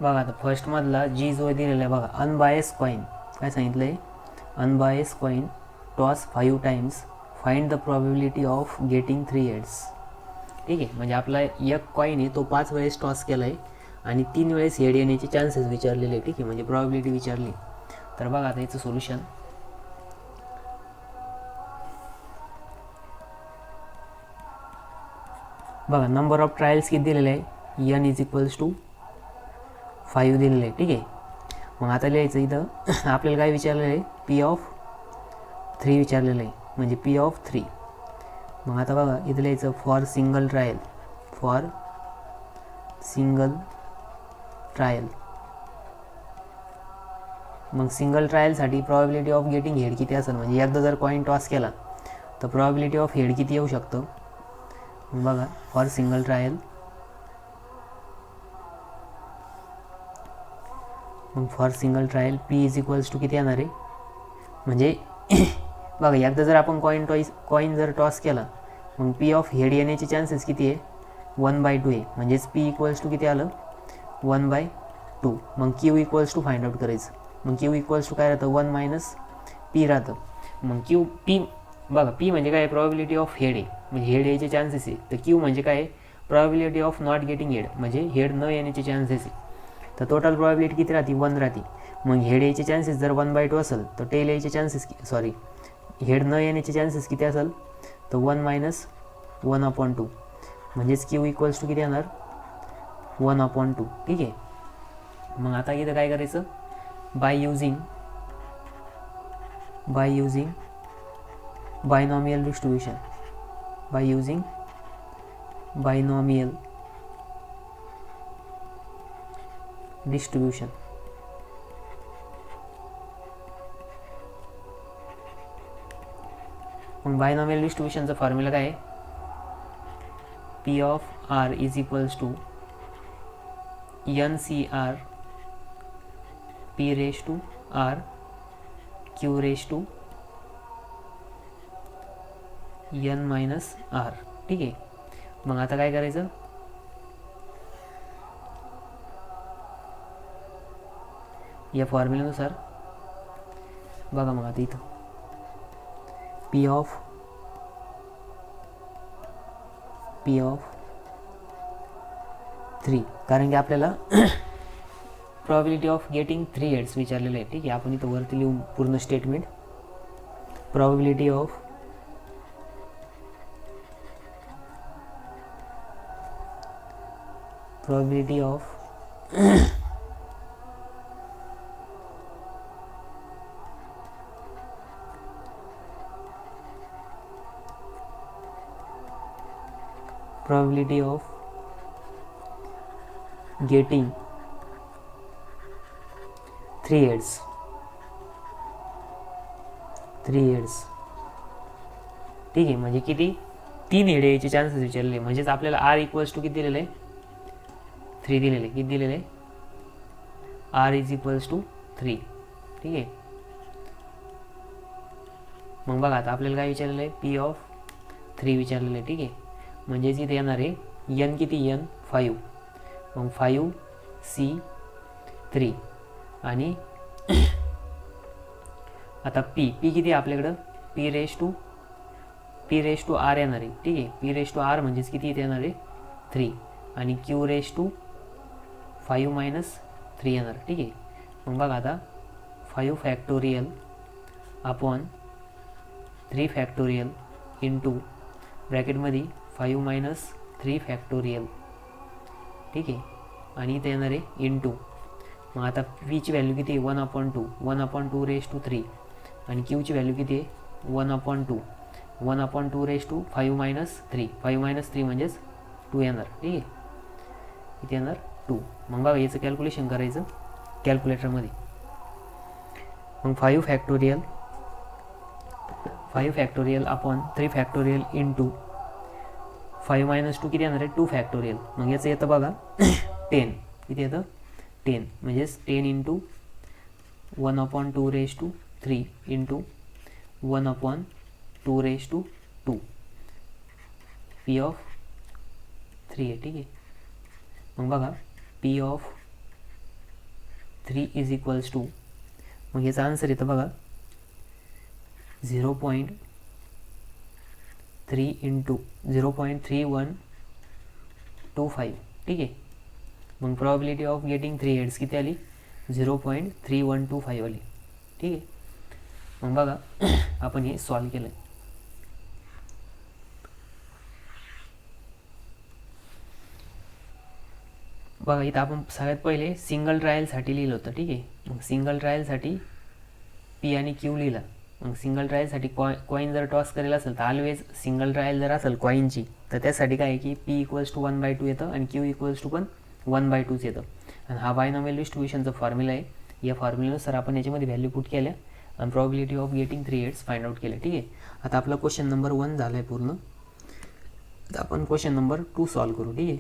बघा आता फर्स्टमधला जी जो दिलेला आहे बघा, अनबायस कॉईन काय सांगितलं आहे, unbiased coin toss 5 times, find the probability of getting 3 heads. ठीक आहे, म्हणजे आपला एक कॉईन आहे तो 5 वेळेस टॉस केला आहे आणि 3 वेळेस हेड येण्याचे चान्सेस विचारलेले आहे. ठीक आहे, म्हणजे प्रॉबिलिटी विचारली. तर बघा आता याचं सोल्युशन. बघा नंबर ऑफ ट्रायल्स किती दिलेले आहे, n इज इक्वल्स टू 5 दिलेलं आहे. ठीक आहे, मग आता लिहायचं इथं आपल्याला काय विचारलेलं आहे, पी ऑफ 3 विचारलेलं आहे, म्हणजे पी ऑफ 3. मग आता बघा इथं लिहायचं for single trial, for single trial. मग सिंगल ट्रायलसाठी प्रॉबिलिटी ऑफ गेटिंग हेड किती असेल, म्हणजे एकदा जर कॉईन टॉस केला तर प्रॉबिलिटी ऑफ हेड किती येऊ शकतं. बघा फॉर सिंगल ट्रायल, मग for single trial P is equals to किती येणार आहे, म्हणजे बघा एकदा जर आपण कॉईन जर टॉस केला मग पी ऑफ हेड येण्याचे चान्सेस किती आहे, 1/2 आहे. म्हणजेच पी इक्वल्स टू किती आलं, 1/2. मग Q equals to find out करायचं. मग क्यू इक्वल्स टू काय राहतं, 1 मायनस पी राहतं. मग क्यू पी बघा, पी म्हणजे काय, प्रॉबिलिटी ऑफ हेड आहे, म्हणजे हेड यायचे चान्सेस आहे. तर क्यू म्हणजे काय, probability of not getting head, म्हणजे हेड न येण्याचे चान्सेस आहे. तर टोटल प्रॉबिलिटी किती राहते, 1 राहते. मग हेड यायचे चान्सेस जर 1/2 असेल तर टेल यायचे चान्सेस हेड न येण्याचे चान्सेस किती असेल, तर 1 मायनस 1/2. म्हणजेच क्यू इक्वल्स टू किती येणार, 1/2. ठीक आहे, मग आता इथं काय करायचं, by using binomial distribution, by using binomial distribution. मग बायनॉमियल डिस्ट्रीब्यूशनचा फॉर्म्युला काय आहे, P of R is equals to NCR P raise to R Q raise to n minus R. ठीक आहे, मग आता काय करायचं, या फॉर्म्युल्यानुसार बघा. मग आता इथं पी ऑफ 3, कारण की आपल्याला प्रॉबिलिटी ऑफ गेटिंग 3 हेड्स विचारलेलं आहे. ठीक आहे, आपण इथं वरती लिहून पूर्ण statement, probability of probability of getting 3 heads. ठीक आहे, म्हणजे किती, 3 हेड यायचे चान्सेस विचारले. म्हणजेच आपल्याला आर इक्वल्स टू किती दिलेलं आहे, 3 दिलेले. किती दिलेले आहे, आर इज इक्वल्स टू 3. ठीक आहे, मग बघा आता आपल्याला काय विचारलेलं आहे, पी ऑफ 3 विचारलेलं आहे. ठीक आहे, म्हणजेच इथे येणार आहे एन किती, एन 5. मग 5C3 आणि आता पी किती आहे आपल्याकडं, पी रेस टू आर येणार आहे. ठीक आहे, पी रेस टू आर म्हणजेच किती इथे येणार आहे, 3. आणि क्यू रेस टू 5 मायनस 3 येणार. ठीक आहे, मग बघा आता 5 फॅक्टोरियल अपॉन 3 फॅक्टोरियल इंटू ब्रॅकेटमध्ये 5 मायनस 3 फॅक्टोरियल. ठीक आहे, आणि इथे येणार आहे इंटू. मग आता पीची व्हॅल्यू किती आहे, 1/2 रेस टू 3. आणि क्यूची व्हॅल्यू किती आहे, 1/2 रेस टू 5 मायनस 3. 5 मायनस 3 म्हणजेच 2 येणार. ठीक आहे, इथे येणार 2. मग बघा याचं कॅल्क्युलेशन करायचं कॅल्क्युलेटरमध्ये. मग 5 factorial upon 3 factorial into 5 minus 2 किती येणार आहे, 2 फॅक्टोरियल. मग याचं येतं बघा 10. किती येतं, 10. म्हणजेच 10 into 1/2 raise to 3 into 1/2 raise to 2 P of 3 आहे. ठीक आहे, मग बघा P of 3 is equals to, मग याचा आन्सर येतं बघा 0.3 इंटू 0.3125. ठीक आहे. मग प्रॉबिलिटी ऑफ गेटिंग 3 हेड्स किती आली? 0.3125 आली. ठीक आहे. मग बघा आपण हे सॉल्व केलं. बघा इथं आपण सगळ्यात पहिले सिंगल ट्रायलसाठी लिहिलं होतं. ठीक आहे. मग सिंगल ट्रायलसाठी पी आणि क्यू लिहिला. मग सिंगल ट्रायलसाठी कॉईन जर टॉस करेल असेल तर ऑलवेज सिंगल ट्रायल जर असेल कॉईनची तर त्यासाठी काय आहे की पी इक्वल्स टू 1/2 येतं आणि क्यू इक्वल्स टू पण 1/2 येतं. आणि हा बायनॉमियल डिस्ट्रीब्युशनचा फॉर्म्युला आहे. या फॉर्म्युल्यानुसार आपण याच्यामध्ये व्हॅल्यू पुट केल्या आणि probability of getting 3 heads find out केलं. ठीक आहे. आता आपला क्वेश्चन नंबर 1 झाला आहे पूर्ण. आता आपण क्वेश्चन नंबर 2 सॉल्व करू. ठीक आहे.